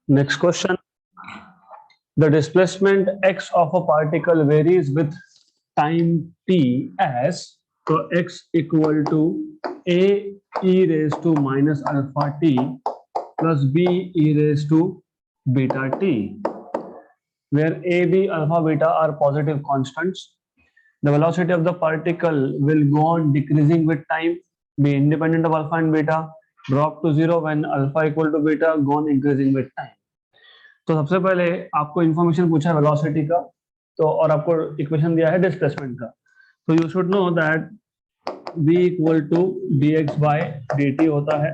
Next question. The displacement x of a particle varies with time t as, so x equal to a e raised to minus alpha t plus b e raised to beta t, where a, b, alpha, beta are positive constants. The velocity of the particle will go on decreasing with time, be independent of alpha and beta, drop to zero when alpha equal to beta, go on increasing with time. तो सबसे पहले आपको information पूछा है velocity का, तो और आपको इक्वेशन दिया है डिस्प्लेसमेंट का. तो you should know that v equal to dx by dt होता है.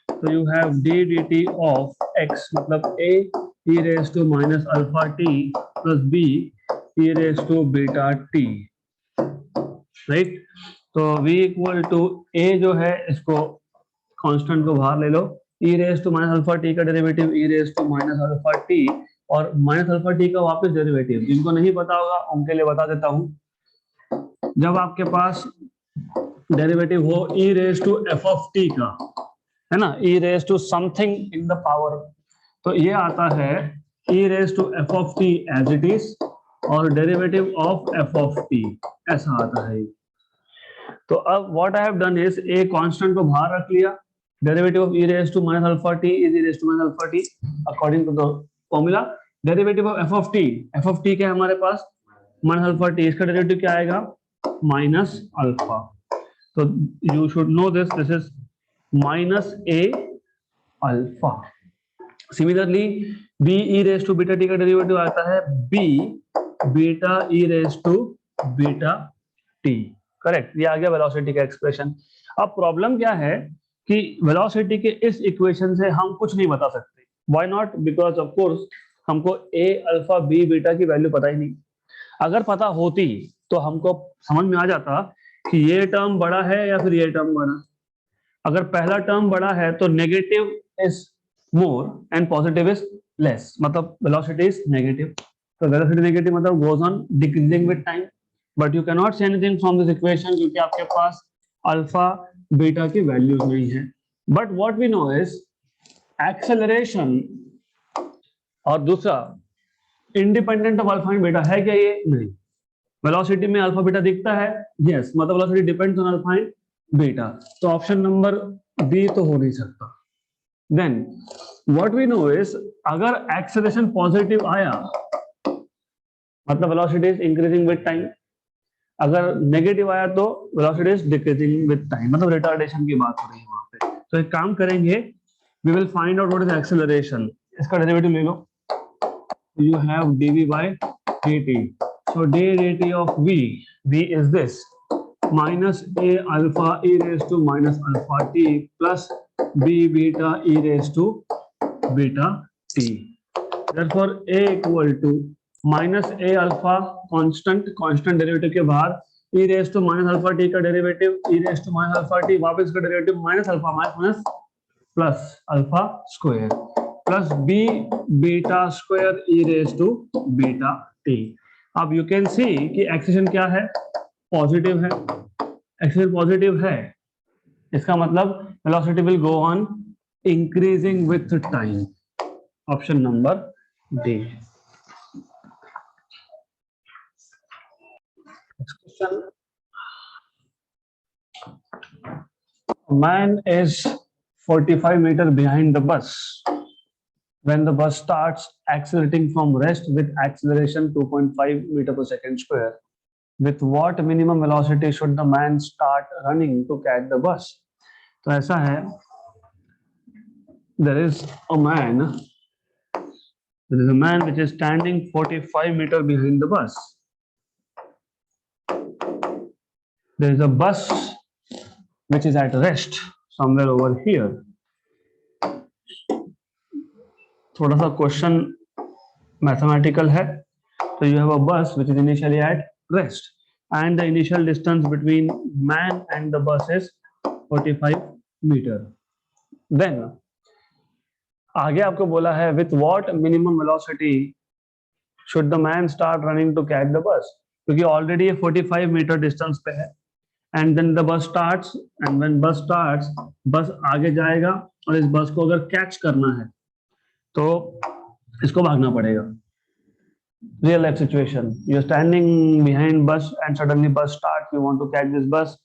तो you have d dt of x मतलब a e raise to minus alpha t plus b e raise to beta t, right. तो v equal to a जो है इसको constant को बाहर ले लो, e raise to minus alpha t का derivative e raise to minus alpha t और माइनस अल्फा t का वापस डेरिवेटिव. जिनको नहीं पता होगा उनके लिए बता देता हूं. जब आपके पास डेरिवेटिव हो e raise to f of t का, है ना, e raise to something in the power, तो ये आता है e raise to f of t as it is और derivative of f of t ऐसा आता है. तो अब what I have done is a constant को बाहर रख लिया, derivative of e raise to minus alpha t is e raise to minus alpha t according to the formula. Derivative of f of t क्या है हमारे पास, minus alpha t, इसका derivative क्या आएगा, माइनस अल्फा. तो you should know this is minus a alpha. Similarly b e raise to beta t का derivative आता है b beta e raise to beta t. Correct, ये आ गया वेलोसिटी का एक्सप्रेशन. अब प्रॉब्लम क्या है कि वेलोसिटी के इस इक्वेशन से हम कुछ नहीं बता सकते. Why not, because of course हमको a अल्फा b बीटा की वैल्यू पता ही नहीं. अगर पता होती तो हमको समझ में आ जाता कि ये टर्म बड़ा है या फिर ये टर्म बड़ा. अगर पहला टर्म बड़ा है तो negative is more and positive is less, मतलब वेलोसिटी इज नेगेटिव. तो वेलोसिटी नेगेटिव मतलब goes on decreasing with time. But you can not say anything from this equation क्योंकि आपके पास अल्फा बीटा की वैल्यूज नहीं है. But what we know is acceleration, और दूसरा independent of alpha and beta है क्या, ये नहीं. वेलोसिटी में अल्फा बीटा दिखता है, यस, मतलब velocity depends on alpha and beta. तो ऑप्शन नंबर बी तो हो नहीं सकता. Then what we know is अगर एक्सेलरेशन पॉजिटिव आया मतलब velocity is increasing with time, अगर नेगेटिव आया तो velocity is decreasing with time, मतलब रिटार्डेशन की बात हो रही है वहां पे. तो एक काम करेंगे, we will find out what is acceleration. इसका डेरिवेटिव ले लो. You have dv by dt. So d dt of v is this minus a alpha e raised to minus alpha t plus b beta e raised to beta t. Therefore a equal to minus a alpha constant derivative के बाहर e raised to minus alpha t का derivative e raised to minus alpha t, वापस का derivative minus alpha minus plus alpha square plus b beta square e raised to beta t. अब you can see कि acceleration क्या है, positive है. Acceleration positive है, इसका मतलब velocity will go on increasing with time. Option number D. Man is 45 meters behind the bus when the bus starts accelerating from rest with acceleration 2.5 meter per second square. With what minimum velocity should the man start running to catch the bus? तो ऐसा है, there is a man which is standing 45 meters behind the bus. There is a bus which is at rest somewhere over here. थोड़ा सा question mathematical है. तो you have a bus which is initially at rest and the initial distance between man and the bus is 45 meter. देन आगे आपको बोला है with what minimum velocity should the man start running to catch the bus, क्योंकि already ये 45 meter distance पे है. And then the bus starts, and when bus starts bus आगे जाएगा और इस बस को अगर कैच करना है तो इसको भागना पड़ेगा। Real life situation, you are standing behind bus and suddenly bus start, you want to catch this bus.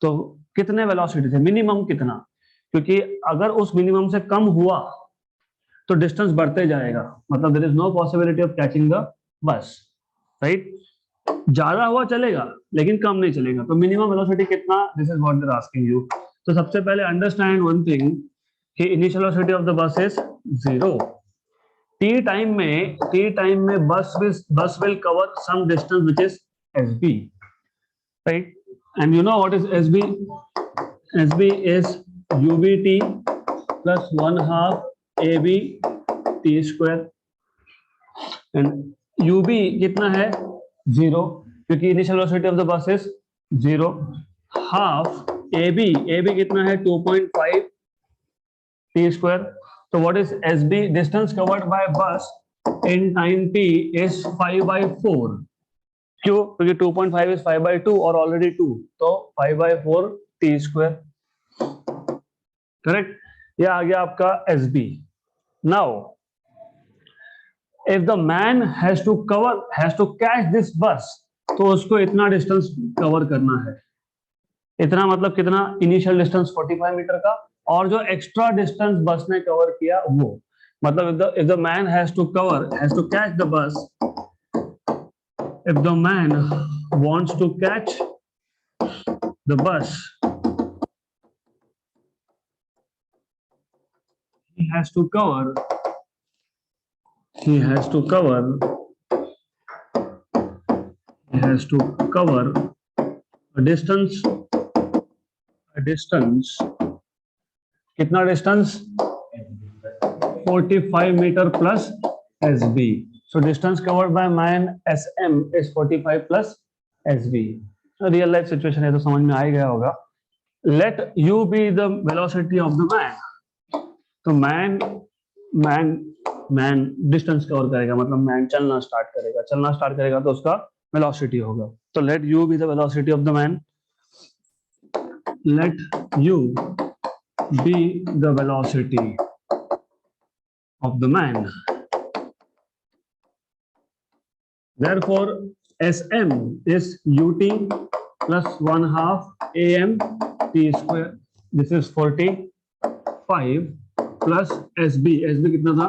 तो कितने वेलोसिटी से, मिनिमम कितना, क्योंकि अगर उस मिनिमम से कम हुआ तो डिस्टेंस बढ़ते जाएगा, मतलब there is no possibility of catching the bus, right. ज्यादा हुआ चलेगा लेकिन कम नहीं चलेगा, तो मिनिमम वेलोसिटी कितना, this is what they are asking you. तो सबसे पहले अंडरस्टैंड वन थिंग कि initial velocity of the bus is 0। T time में bus will cover some distance which is SB, right. And you know what is SB, SB is UBT plus 1/2 AB T square. And UB कितना है 0, क्योंकि initial velocity of the bus is 0। Half AB कितना है 2.5 T square. तो what is SB, distance covered by bus in time T is 5/4। क्यों, क्योंकि 2.5 is 5/2 और already 2, तो 5/4 टी स्क्वायर, करेक्ट। यह आ गया आपका SB. Now if the man has to catch this bus, तो उसको इतना डिस्टेंस कवर करना है। इतना मतलब कितना, इनिशियल डिस्टेंस 45 मीटर का, और जो एक्स्ट्रा डिस्टेंस बस ने कवर किया वो, मतलब if the man has to catch the bus, if the man wants to catch the bus, he has to cover a distance कितना distance, 45 metre plus SB. So distance covered by man SM is 45 plus SB. Real life situation है तो समझ में आ ही गया होगा। Let u be the velocity of the man. तो मैन डिस्टेंस कवर करेगा, मतलब मैन चलना स्टार्ट करेगा तो उसका वेलोसिटी होगा। तो late u be the velocity of the man, let u be the velocity of the man. Therefore, Sm is ut plus 1/2 am t square. This is 45 plus sb कितना था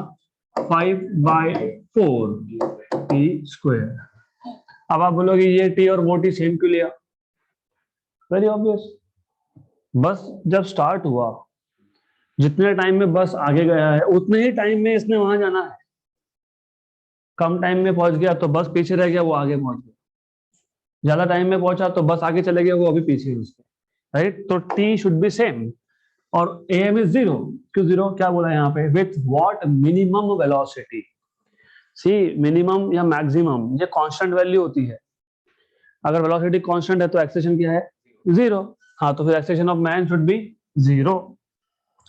5/4 t square. अब आप बोलोगे ये t और वो t same क्यों लिया, वेरी ऑब्वियस। बस जब स्टार्ट हुआ, जितने टाइम में बस आगे गया है उतने ही टाइम में इसने वहां जाना है। कम टाइम में पहुंच गया तो बस पीछे रह गया, वो आगे पहुंच गया। ज्यादा टाइम में पहुंचा तो बस आगे चले गया, वो अभी पीछे है उसके, राइट। तो टी शुड बी सेम और एम इज 0। क्यों 0, क्या बोला यहाँ पे, with what, minimum velocity. See minimum या मैक्सिमम ये कांस्टेंट वैल्यू होती है। अगर वेलोसिटी कांस्टेंट है तो एक्सेलेरेशन क्या है 0। हाँ, तो फिर acceleration of man should be 0।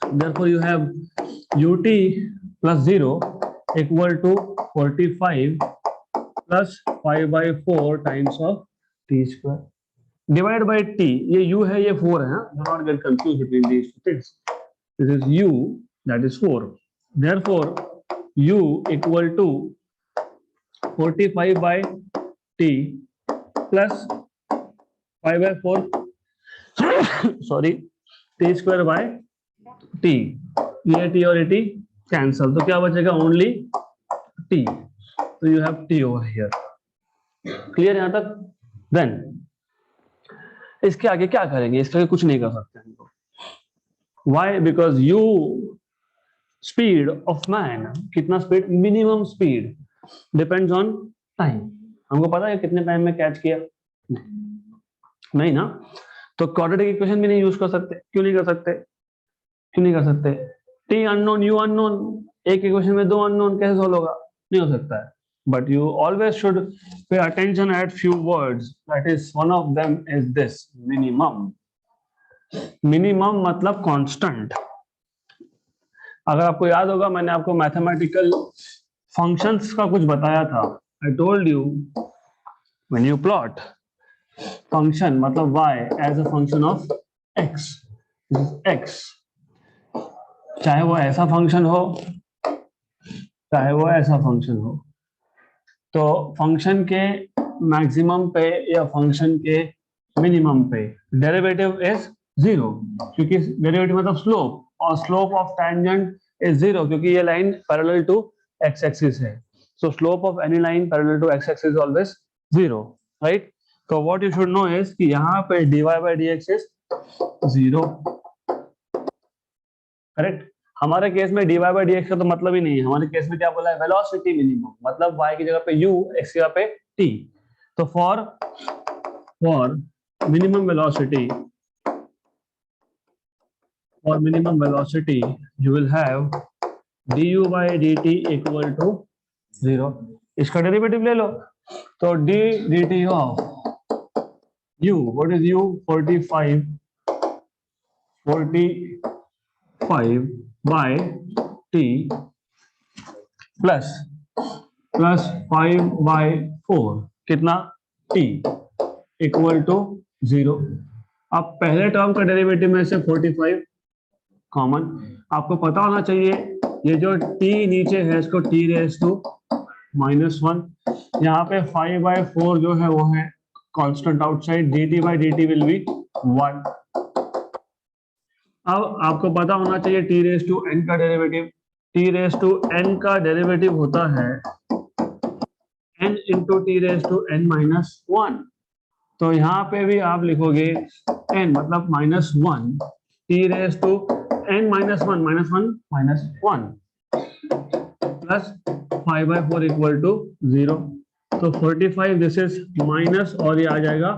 Therefore, you have ut plus 0 equal to 45 plus 5/4 times of t square divided by t. ये u है, ये 4 है, do not get confused between these two things. This is u, that is 4. Therefore, u equal to 45 by t plus 5/4 sorry t square by t। ये t और ये t cancel, तो क्या बचेगा, ओनली t। तो you have t over here. Clear यहां तक। Then इसके आगे क्या करेंगे, इसके आगे कुछ नहीं कर सकते हम लोग। Why, because you speed of man, कितना speed, minimum speed depends on time. हमको पता है कितने टाइम में कैच किया, नहीं ना। तो क्वाड्रेटिक इक्वेशन भी नहीं यूज कर सकते। क्यों नहीं कर सकते, टी अननोन यू अननोन, एक इक्वेशन में 2 अननोन कैसे सॉल्व होगा, नहीं हो सकता है। But you always should pay attention eight few words, that is one of them is this minimum. Minimum मतलब कांस्टेंट। अगर आपको याद होगा, मैंने आपको मैथमेटिकल फंक्शंस का कुछ बताया था। I told you when you plot function मतलब y as a function of x, चाहे वो ऐसा फंक्शन हो चाहे वो ऐसा फंक्शन हो। तो फंक्शन के मैक्सिमम पे या फंक्शन के मिनिमम पे डेरिवेटिव इज जीरो, क्योंकि डेरिवेटिव मतलब स्लोप, और slope of tangent is zero क्योंकि ये line parallel to X axis है। So slope of any line parallel to X axis always zero, right. तो what you should know is कि यहाँ पे dy by dx इज जीरो, करेक्ट। हमारे केस में dy by dx का तो मतलब ही नहीं है। हमारे केस में क्या बोला है, वेलोसिटी मिनिमम, मतलब y की जगह पे u, x की जगह पे t। तो for minimum velocity, for minimum velocity you will have du by dt equal to zero। इसका डेरिवेटिव ले लो, तो d dt of u, what is u, 45 by t plus 5 by 4 कितना t इक्वल टू जीरो। अब पहले term का derivative में से 45 common, आपको पता होना चाहिए ये जो t नीचे है इसको t रेज टू -1, यहाँ पे 5/4 जो है वो है constant outside, dt by dt will be 1। अब आपको पता होना चाहिए t रेज टू n का derivative, t raise to n का डेरिवेटिव होता है n into T raise to n-1। तो यहाँ पे भी आप लिखोगे n मतलब -1, t raise to n-1 -1 plus 5/4 equal to 0। तो 45 दिस इज माइनस, और ये आ जाएगा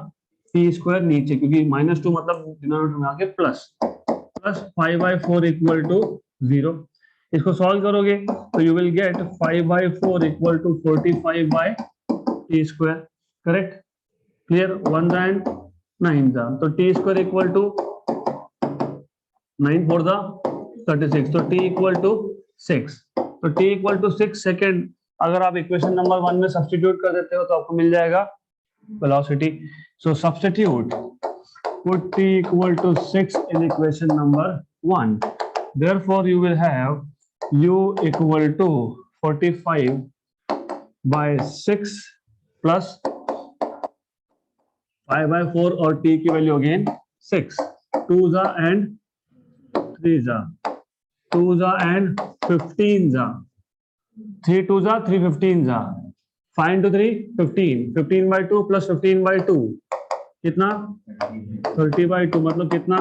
t स्क्वायर नीचे, क्योंकि -2 मतलब डिनोमिनेटर में आके प्लस 5/4 इक्वल टू 0। इसको सॉल्व करोगे तो you will get 5/4 equal to 45 by T square, correct, clear. 1 and 9 तो टी स्क्वायर इक्वल टू 9 4 36, तो टी इक्वल टू 6। तो टी इक्वल टू 6 सेकेंड अगर आप इक्वेशन नंबर 1 में सब्स्टिट्यूट कर देते हो तो आपको मिल जाएगा velocity. So substitute, put t equal to 6 in equation number 1, therefore you will have u equal to 45 by 6 plus 5/4 और t की value again 6, 2 and 3 2 and 15 3 2 3 15 5 into 3 15, 15/2 plus 15/2 कितना 30/2 मतलब कितना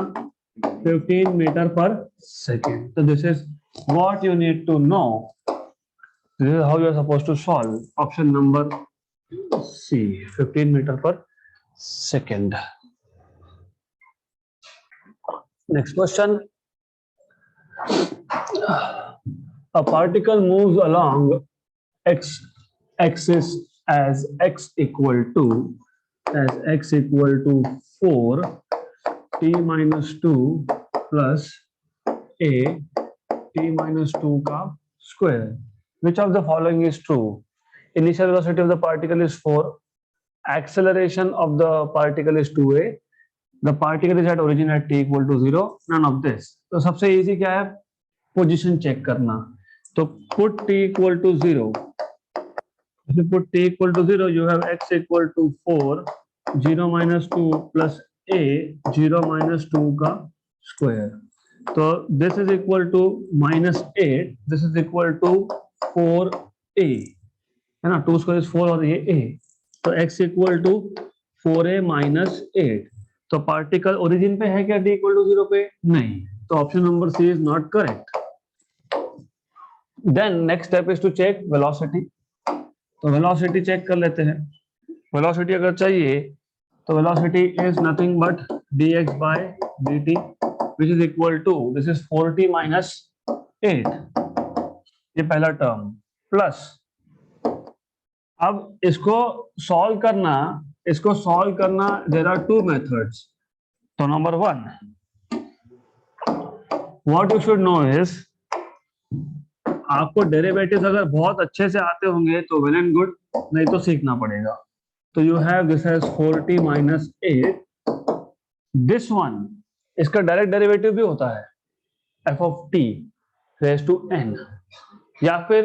15 मीटर पर सेकेंड। तो this is what you need to know, this is how you are supposed to solve option number C, 15 metre पर second. Next question, a particle moves along x axis as x equal to 4 t-2 plus a t-2 का square. Which of the following is true? Initial velocity of the particle is 4, acceleration of the particle is 2a, the particle is at origin at t equal to 0, none of this. तो सबसे easy क्या है, position check करना। तो put t equal to 0, if you put t equal to 0 you have x equal to 4, 0 minus 2 plus a 0 minus 2 का square. तो this is equal to -8, this is equal to 4a है ना, 2 square is 4 और ये a, तो x equal to 4a minus 8। तो particle origin पे है क्या t इक्वल टू 0 पे, नहीं, तो option number C is not correct. Then next step is to check velocity. तो वेलोसिटी चेक कर लेते हैं। वेलोसिटी अगर चाहिए तो velocity is nothing but dx by dt which is equal to, this is 4t minus 8, ये पहला term, plus अब इसको सॉल्व करना देयर आर टू मेथड्स। तो number 1 what you should know is, आपको डेरिवेटिव्स अगर बहुत अच्छे से आते होंगे तो वेल एंड गुड, नहीं तो सीखना पड़ेगा। तो you have this as 4t minus 8, this one, इसका डायरेक्ट डेरिवेटिव भी होता है f of t raised to n, या फिर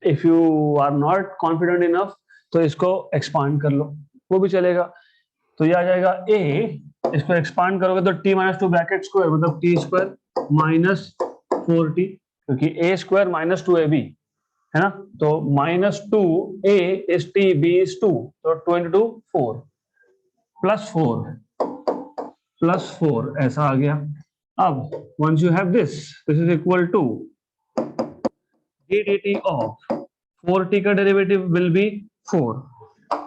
if you are not confident enough तो इसको एक्सपांड कर लो, वो भी चलेगा। तो ये आ जाएगा a, इसको एक्सपांड करोगे तो t माइनस 2 ब्रैकेट स्क्वायर मतलब t स्क्वायर माइनस 4t, क्योंकि a स्क्वायर माइनस 2ab है ना, तो minus 2a is t, b is 2, तो 2 into 2 4 प्लस 4 ऐसा आ गया। अब once you have this is equal to d dt of 4t का डेरिवेटिव विल बी 4,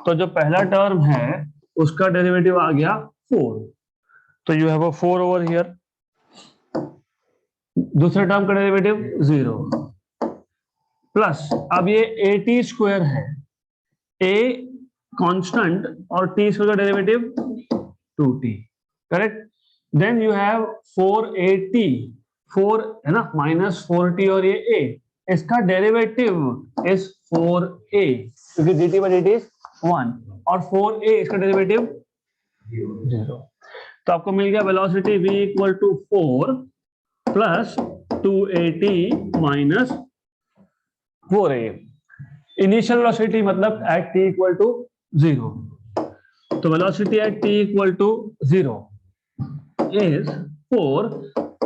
तो जो पहला टर्म है उसका डेरिवेटिव आ गया 4, तो you have a 4 over here. दूसरे टर्म का डेरिवेटिव 0 प्लस, अब ये ए टी स्क्वायर है, ए कांस्टेंट और टी स्क्वायर का derivative 2t, correct. Then you have 4at, 4 है ना, माइनस 4t और ये a, इसका डेरिवेटिव इज 4a क्योंकि dt by dt इज 1 और 4a इसका डेरिवेटिव 0। तो आपको मिल गया velocity v equal to 4 plus 2at minus 4a। Initial velocity मतलब एट t इक्वल टू 0, तो velocity at t equal to 0 is 4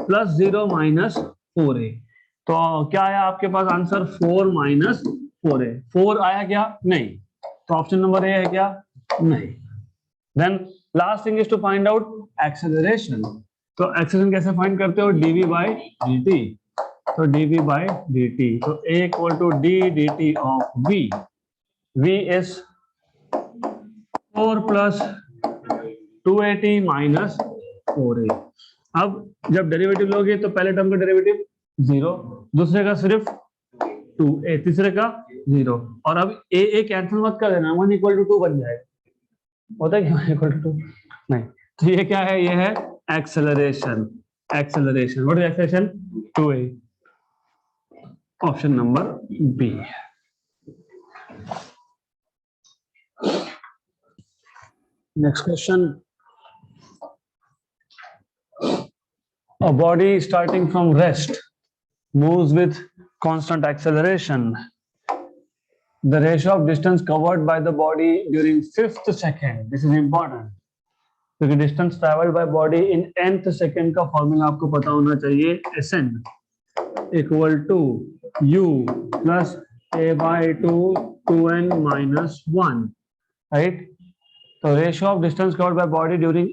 plus 0 minus 4a। तो क्या आया आपके पास आंसर 4 माइनस 4a। 4 आया क्या? नहीं, तो ऑप्शन नंबर ए है क्या? नहीं। Then last thing is to find out acceleration. तो एक्सेलरेशन कैसे फाइंड करते हो? dv बाई dt, तो dv बाई dt, तो a equal to d dt of v, v is 4 plus 2at minus 4a। अब जब डेरिवेटिव लोगे तो पहले टर्म का डेरिवेटिव 0, दूसरे का सिर्फ 2a, तीसरे का 0, और अब a कैंसिल मत कर देना, 1 इक्वल टू 2 बन जाएगा, होता है कि 1 इक्वल टू 2 नहीं। तो ये क्या है? ये है acceleration. Acceleration, what is acceleration? 2a, option number B. Next question, a body starting from rest moves with constant acceleration. The ratio of distance covered by the body during 5th second, this is important, क्योंकि distance traveled by body in nth second का formula आपको पता होना चाहिए, Sn equal to u plus a by 2 2n minus 1, right? So ratio of distance covered by body during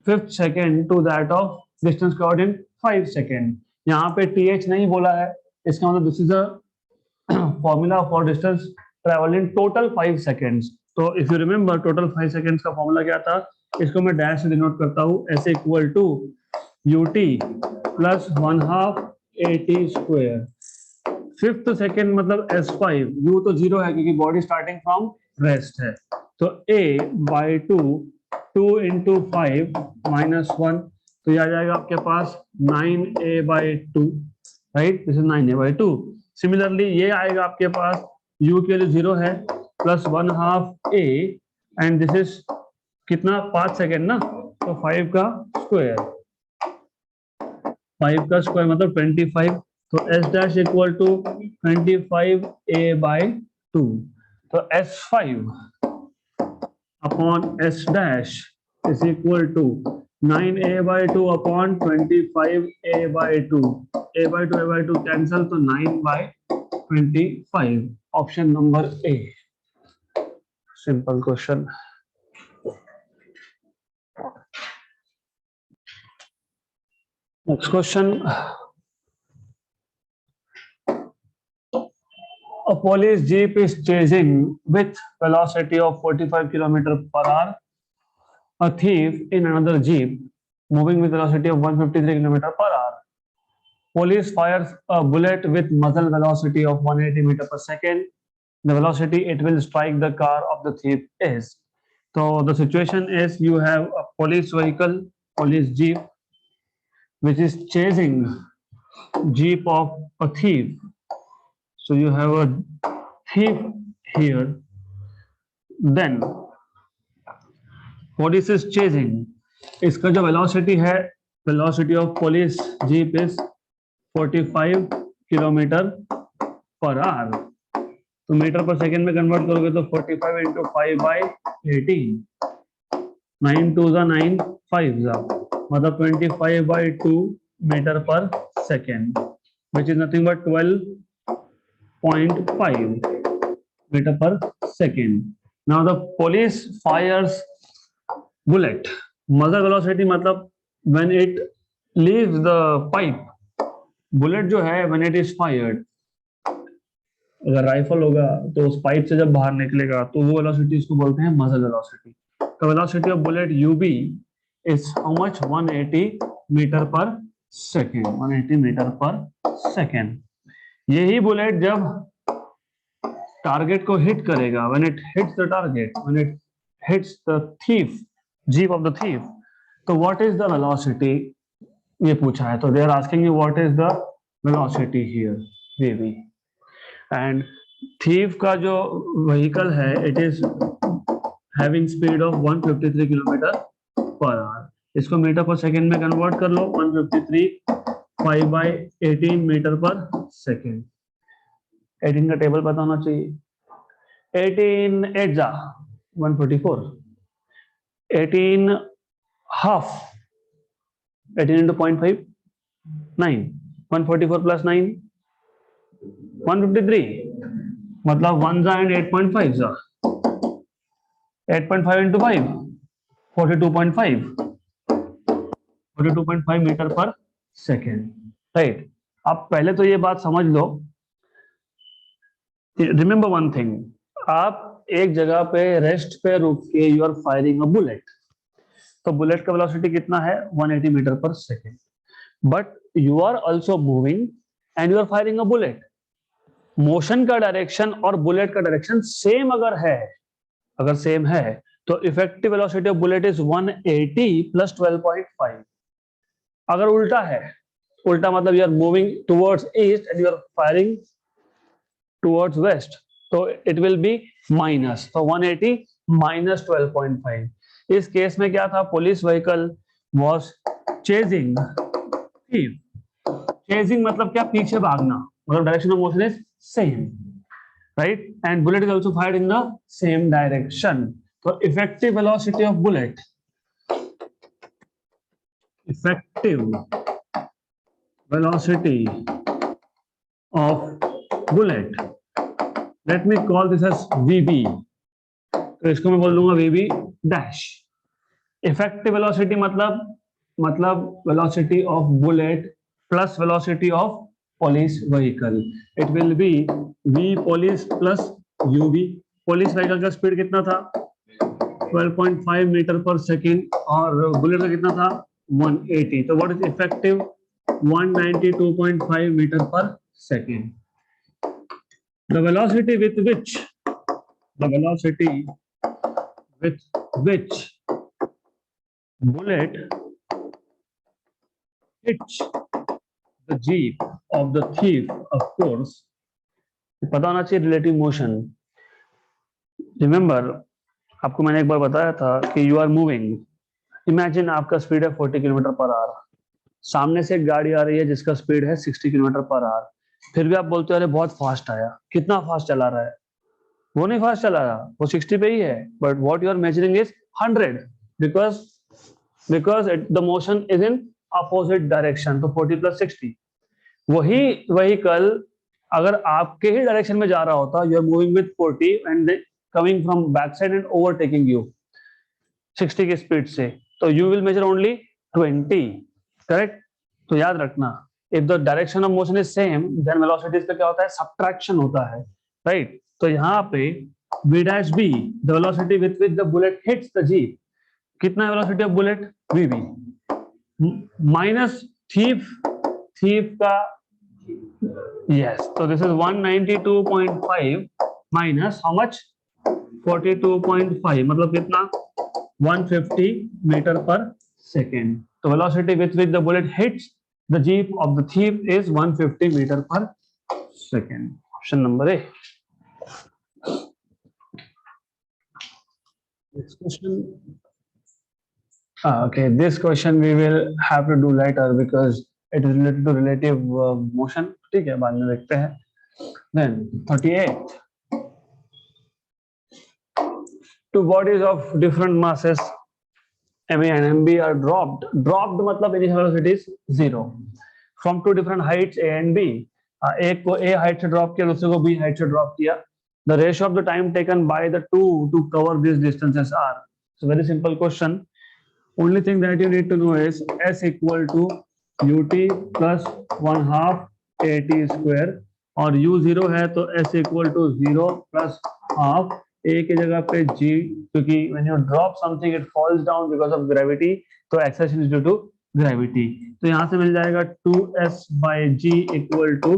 5th second to that of distance covered in 5 second. यहाँ पे th नहीं बोला है, इसका मतलब this is a formula for distance travel in total 5 seconds. तो if you remember total 5 seconds का formula क्या था? इसको मैं डैश से डिनोट करता हूँ, s equal to ut plus 1/2 at square. 5th second मतलब s5, u तो 0 है क्योंकि बॉडी स्टार्टिंग फ्रॉम रेस्ट है, तो a बाई 2 इंटू 5 माइनस 1, तो ये आ जाएगा आपके पास 9a by 2, right, this is 9a by 2। Similarly ये आएगा आपके पास u के लिए 0 है plus 1/2 a and this is कितना? 5 सेकेंड ना, तो 5 का स्क्वायर, 5 का स्क्वायर मतलब 25, तो s dash equal to 25a by 2, तो s5 upon s dash is equal to 9a by 2 upon 25a by 2, a by 2 cancel, तो 9 by 25, option number A. Simple question. Next question, a police jeep is chasing with velocity of 45 km per hour a thief in another jeep moving with velocity of 153 km per hour. Police fires a bullet with muzzle velocity of 180 meter per second. The velocity it will strike the car of the thief is. So the situation is you have a police vehicle, police jeep, which is chasing jeep of a thief. So you have a thief here. Then police is chasing. इसका जो velocity है, velocity of police jeep is 45 km per hour. तो metre पर second में convert करोगे तो 45 into 5/18, 9 2 जा 9 5 जा, मतलब 25/2 मीटर पर second, which is nothing but 12.5 meter per second. Now the police fires bullet. Muzzle velocity मतलब when it leaves the pipe. Bullet जो है when it is fired, अगर राइफल होगा तो उस पाइप से जब बाहर निकलेगा तो वो वेलोसिटी इसको बोलते हैं मजल velocity. The velocity of bullet UB is how much? 180 meter per second. 180 meter per second. यही बुलेट जब टारगेट को हिट करेगा, when it hits the target, when it hits the thief, jeep of the thief, तो what is the velocity ये पूछा है. तो they are asking you what is the velocity here, VV. and thief का जो vehicle है it is having speed of 153 kilometre per hour. इसको metre पर सेकेंड में कन्वर्ट कर लो. 153 5/18 मीटर पर सेकेंड. 18 का टेबल पता होना चाहिए. 18 8 जा 144. 18 हाफ 18 into 0.5 9. 144 plus 9 153, मतलब 1 जा एंड 8.5 जा. 8.5 into 5 42.5 मीटर पर सेकेंड. राइट. अब पहले तो ये बात समझ लो. रिमेंबर वन थिंग, आप एक जगह पे रेस्ट पे रुक के you are firing a bullet. तो बुलेट का वेलोसिटी कितना है? 180 मीटर पर second. But you are also moving and you are firing a bullet. Motion का डायरेक्शन और बुलेट का डायरेक्शन सेम अगर है, अगर सेम है तो effective velocity of bullet is 180 plus 12.5. अगर उल्टा है, उल्टा मतलब you are moving towards east and you are firing towards west, तो इट विल बी माइनस. तो 180 माइनस 12.5. इस केस में क्या था? Police vehicle was chasing thief. Chasing मतलब क्या? पीछे भागना, मतलब direction of motion is same, right? And bullet is also fired in the same direction. So effective velocity of bullet, effective velocity of bullet, let me call this as VB. तो इसको मैं बोल दूंगा VB dash. Effective velocity मतलब velocity of bullet plus velocity of police vehicle. It will be V police plus UV. Police vehicle का speed कितना था? 12.5 metre पर सेकेंड और बुलेट का कितना था? 180. तो व्हाट इज इफेक्टिव? 192.5 मीटर पर second. The velocity with which bullet hits the jeep of the thief, of course, पता होना चाहिए रिलेटिव मोशन. रिमेंबर, आपको मैंने एक बार बताया था कि यू आर मूविंग. इमेजिन आपका स्पीड है 40 किलोमीटर पर आवर. सामने से एक गाड़ी आ रही है जिसका स्पीड है 60 किलोमीटर पर आवर. फिर भी आप बोलते हो अरे बहुत फास्ट आया. कितना फास्ट चला रहा है? वो नहीं फास्ट चला रहा, वो 60 पे ही है. But what you are measuring is 100 because the motion is in opposite direction. तो 40 प्लस 60. वही व्हीकल अगर आपके ही डायरेक्शन में जा रहा होता, you are moving with 40 and coming from back side and overtaking you 60 की स्पीड से, तो you will measure only 20. Correct. तो याद रखना, if the direction of motion is same then velocities पे क्या होता है? सब्ट्रैक्शन होता है. राइट. तो यहाँ पे V dash B, the velocity with which the bullet hits the jeep. कितना है velocity of bullet? VB minus thief का. yes, so this is 192.5 minus how much? 42.5, मतलब कितना? 150 मीटर पर सेकेंड. तो velocity with which the bullet hits the jeep of the thief is 150 meter per second. Option number A. Next question. Okay, this question we will have to do later because it is related to relative motion. ठीक है, बाद में देखते हैं. Then 38. two bodies of different masses MA and MB are dropped. Dropped मतलब initial velocity is 0 from two different heights A and B. एक को A height से drop किया, दूसरे को B height से drop किया. The ratio of the time taken by the two to cover these distances are. So very simple question. Only thing that you need to know is S equal to ut plus 1/2 at square और u0 है तो S equal to 0 plus half a की जगह पे g, क्योंकि when you drop something it falls down because of gravity, तो acceleration is due to gravity. तो यहाँ से मिल जाएगा 2s by g equal to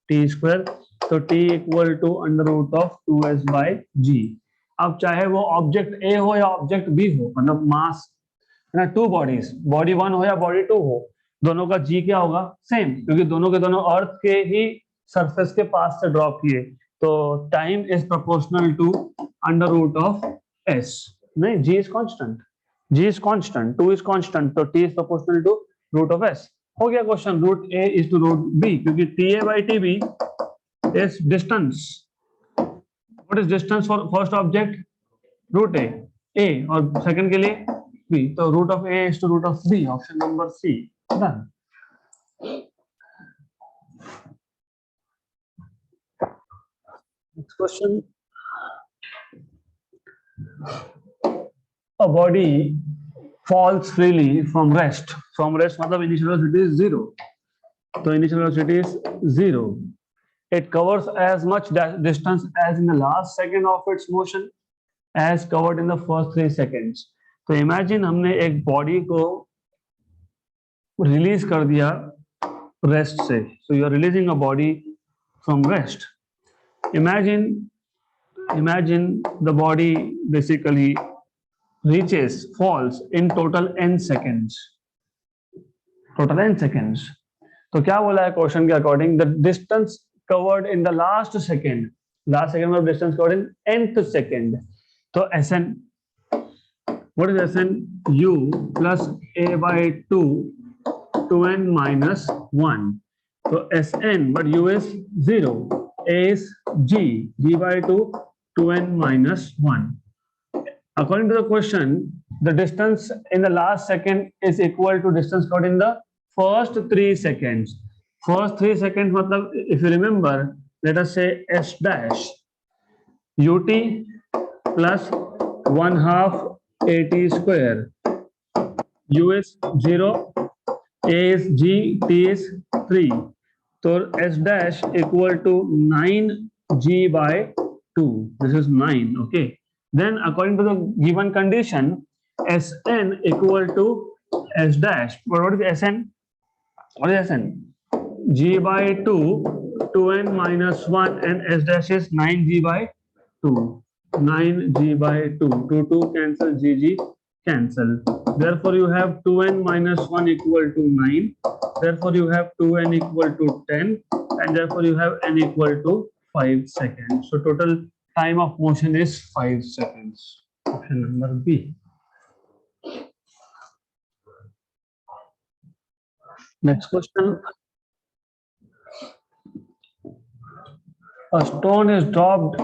t square, तो t equal to under root of 2s by g. अब चाहे वो object A हो या ऑब्जेक्ट B हो, मतलब मास है ना, टू बॉडीज, बॉडी 1 हो या बॉडी 2 हो, दोनों का जी क्या होगा, सेम, क्योंकि दोनों के दोनों अर्थ के ही सरफेस के पास से ड्रॉप किए, तो time is proportional to under root of S. नहीं, g is constant, g is constant, 2 is constant, तो T is proportional to root of S. हो गया question. Root A is to root B, क्योंकि T A by T B is distance. What is distance for first object? Root A, और second के लिए B. So root of A is to root of B. Option number C. Done. Next question. A body falls freely from rest. From rest मतलब initial velocity is 0. So initial velocity is 0. It covers as much distance as in the last second of its motion as covered in the first 3 seconds. तो imagine हमने एक body को release कर दिया rest से. So you are releasing a body from rest. Imagine the body basically reaches, falls in total n seconds. Total n seconds. तो क्या बोला है क्वेश्चन के according? The distance covered in the last second. Last second में distance covered in nth second. तो Sn, what is Sn? U plus a by 2 2n minus 1. So Sn, but U is 0. A is G by 2 2n minus 1. According to the question, the distance in the last second is equal to distance covered in the first 3 seconds. First 3 seconds मतलब, if you remember, let us say S dash ut plus 1/2 at square. U is 0, A is G, T is 3. So S dash equal to 9G by 2. This is 9. Okay. Then according to the given condition, Sn equal to S dash. What is Sn? What is Sn? G by 2, 2n minus 1, and S dash is 9G by 2. 9G by 2. 2 cancel, G cancel. Therefore you have 2n minus 1 equal to 9. Therefore you have 2n equal to 10, and therefore you have n equal to 5 seconds. So total time of motion is 5 seconds. Option number B. Next question. A stone is dropped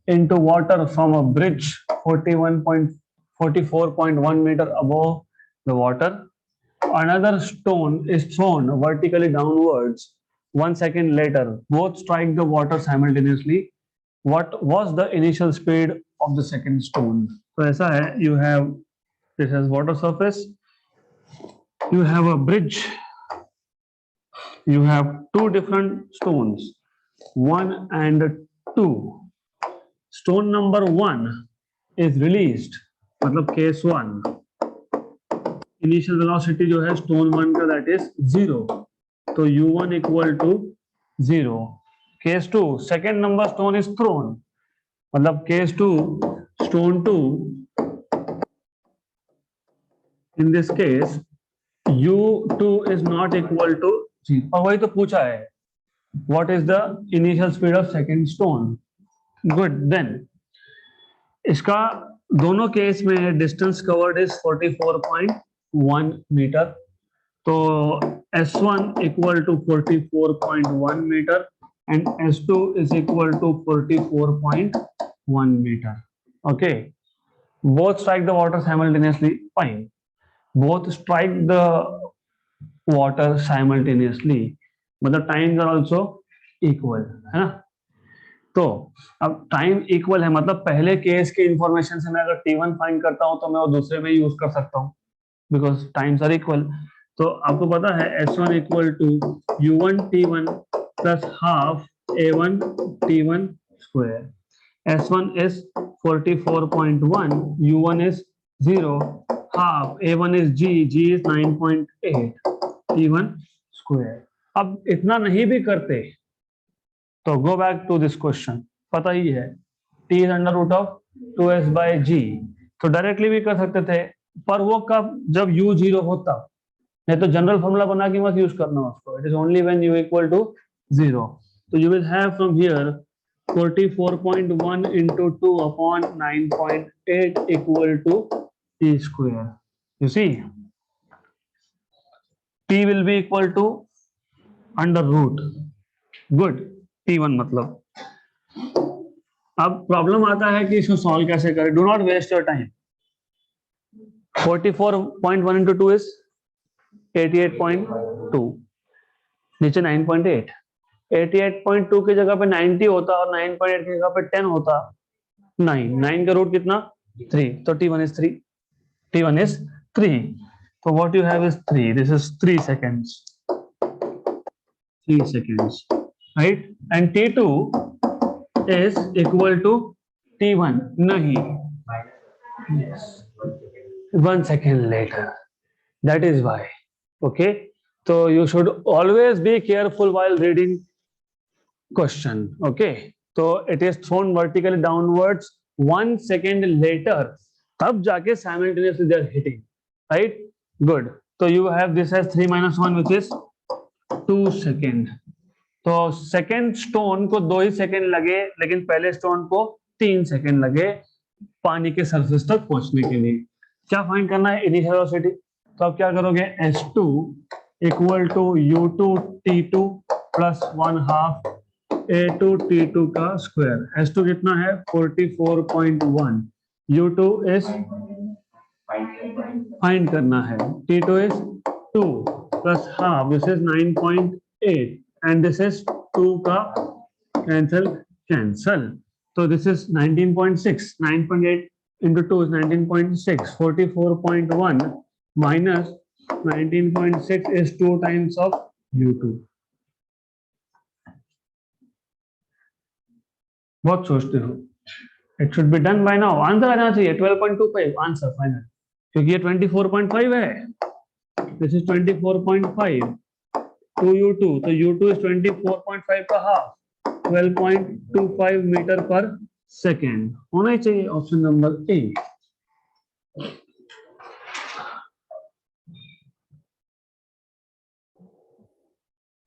into water from a bridge 44.1 meter above the water. Another stone is thrown vertically downwards 1 second later. Both strike the water simultaneously. What was the initial speed of the second stone? So ऐसा है, you have, this has water surface, you have a bridge, you have two different stones, 1 and 2. Stone number 1 is released, मतलब case 1. Initial velocity जो है stone 1 का, that is 0. तो u1 equal to 0. Case 2, second number stone is thrown, मतलब case 2, stone 2. In this case, u2 is not equal to 0. और वही तो पूछा है, what is the initial speed of second stone? Good. Then इसका दोनों case में डिस्टेंस कवर्ड इज 44.1 मीटर. तो S1 equal to 44.1 metre and S2 is equal to 44.1 metre. Okay. both strike the water simultaneously, fine. Both strike the water simultaneously, मतलब times are also equal, है ना? तो अब time equal है, मतलब पहले case के इंफॉर्मेशन से मैं अगर T1 फाइंड करता हूं तो मैं वो दूसरे में यूज कर सकता हूं, बिकॉज टाइम्स आर इक्वल। तो आपको पता है S1 equal to U1 T1 plus half A1 T1 square. S1 is 44.1, U1 is 0, half A1 is G is 9.8, T1 square. अब इतना नहीं भी करते तो go back to this question, पता ही है T is under root of 2s by G, तो डायरेक्टली भी कर सकते थे, पर वो कब, जब U 0 होता, नहीं तो जनरल फॉर्मूला बना के मत यूज करना उसको, it is only when U equal to 0। तो you will have from here 44.1 into 2 upon 9.8 equal to T square, you see T will be equal to under root, good, T1 मतलब। अब problem आता है कि इसको solve कैसे करें, do not waste your time. 44.1 into 2 is 88.2, नीचे 9.8, 88.2 की जगह पे 90 होता और 9.8 की जगह पे 10 होता, 9 का रूट कितना, 3, तो T1 is 3, T1 is 3, so what you have is 3, this is 3 seconds, 3 seconds, right? And T2 is equal to T1, nahi, yes, 1 second later, that is why, okay? So you should always be careful while reading question, okay? So it is thrown vertically downwards 1 second later, tab jaake simultaneously they are hitting, right? Good. So you have this as 3 minus 1, which is 2 second. तो second stone को 2 ही second लगे, लेकिन पहले stone को 3 second लगे पानी के surface तक पहुंचने के लिए। क्या फाइंड करना है, इनिशियल वेलोसिटी। तो आप क्या करोगे, S2 equal to U2 T2 plus 1/2 A2 T2 का स्क्वायर। S2 कितना है, 44.1, U2 इज फाइंड करना है, T2 is 2 plus half, this is 9.8 and this is 2 का cancel, so this is 19.6, 9.8 into 2 is 19.6, 44.1 minus 19.6 is 2 times of U2। बहुत सोचते हो, it should be done by now, answer आ जाना चाहिए 12.25 आंसर फाइनल, क्योंकि ये 24.5 है, this is 24.5 2U2, तो U2 is 24.5 का हाफ, 12.25 मीटर पर सेकेंड होना ही चाहिए, option number A.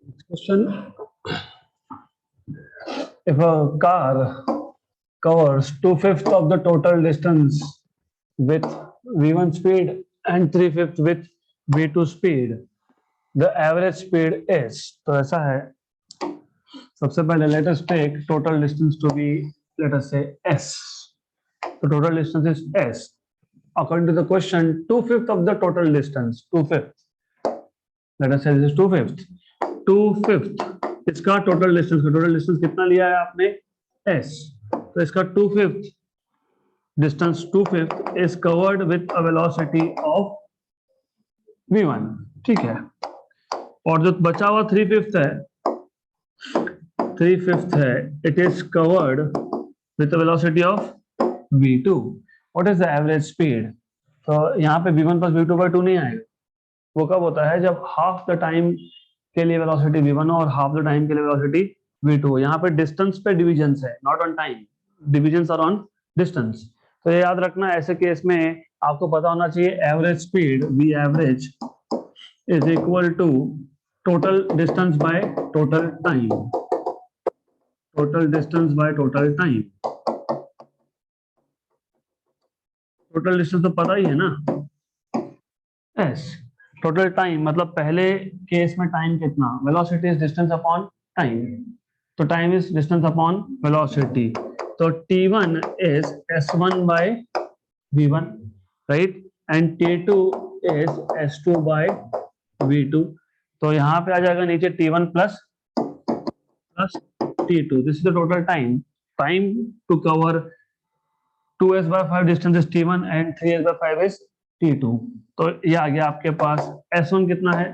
Question, if a car covers 2/5 of the total distance with V1 speed and 3/5 with V2 speed, the average speed is, तो ऐसा है, सबसे पहले let us take total distance to be, let us say S, the total distance is S, according to the question 2/5 of the total distance, 2/5, let us say this is 2/5, 2/5 इसका total distance कितना लिया है आपने, S, तो इसका 2/5 distance 2/5 is covered with a velocity of V1, ठीक है, और जो बचा हुआ 3/5 है, 3/5 है, it is covered with a velocity of V2, what is the average speed, तो यहाँ पे V1 plus V2 by 2 नहीं आएगा, वो कब होता है, जब हाफ द टाइम के लिए वेलोसिटी V1 और हाफ द टाइम के लिए वेलोसिटी V2, यहाँ पे डिस्टेंस पे डिविजन्स है, not on time, divisions are on distance, तो ये याद रखना, ऐसे केस में आपको पता होना चाहिए average speed V average is equal to total distance by total time, total distance by total time, total distance तो पता ही है ना, एस, टोटल टाइम मतलब पहले केस में टाइम कितना, velocity is distance upon time, तो time is distance upon velocity, तो T1 is S1 by V1, right? And T2 is S2 by V2. तो यहाँ पे आ जाएगा नीचे T1 plus T2. This is the total time. Time to cover 2s by 5 distance is T1 and 3s by 5 is T2. तो ये आ गया आपके पास S1 कितना है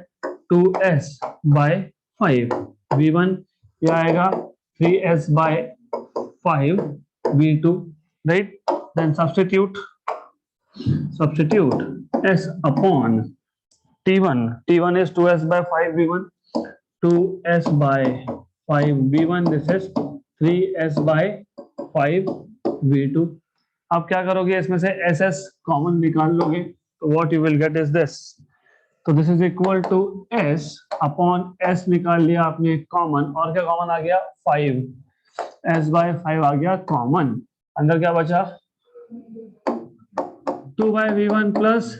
2s by 5 V1, ये आएगा 3s by 5 V2, right? Then substitute S upon T1. T1 is 2s by 5 V1, 2s by 5 V1. This is 3s by 5 V2. आप क्या करोगे इसमें से एस एस कॉमन निकाल लोगे तो what you will get is this. तो this is equal to S upon S निकाल लिया आपने कॉमन, और क्या कॉमन आ गया 5, एस बाय 5 आ गया कॉमन. अंदर क्या बचा 2 by V1 plus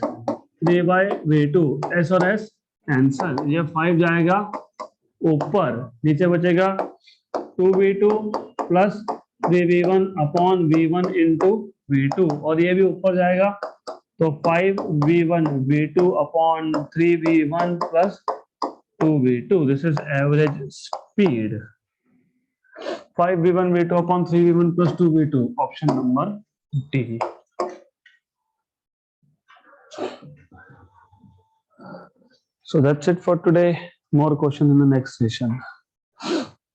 3 by V2. S और एस कैंसल, ये 5 जाएगा ऊपर, नीचे बचेगा 2V2 plus 3V1 upon V1 into V2, और ये भी ऊपर जाएगा तो 5V1 V2 upon 3V1 plus 2V2. This is average speed. 5V1 V2 upon 3V1 plus 2V2, option number D. So that's it for today. More questions in the next session.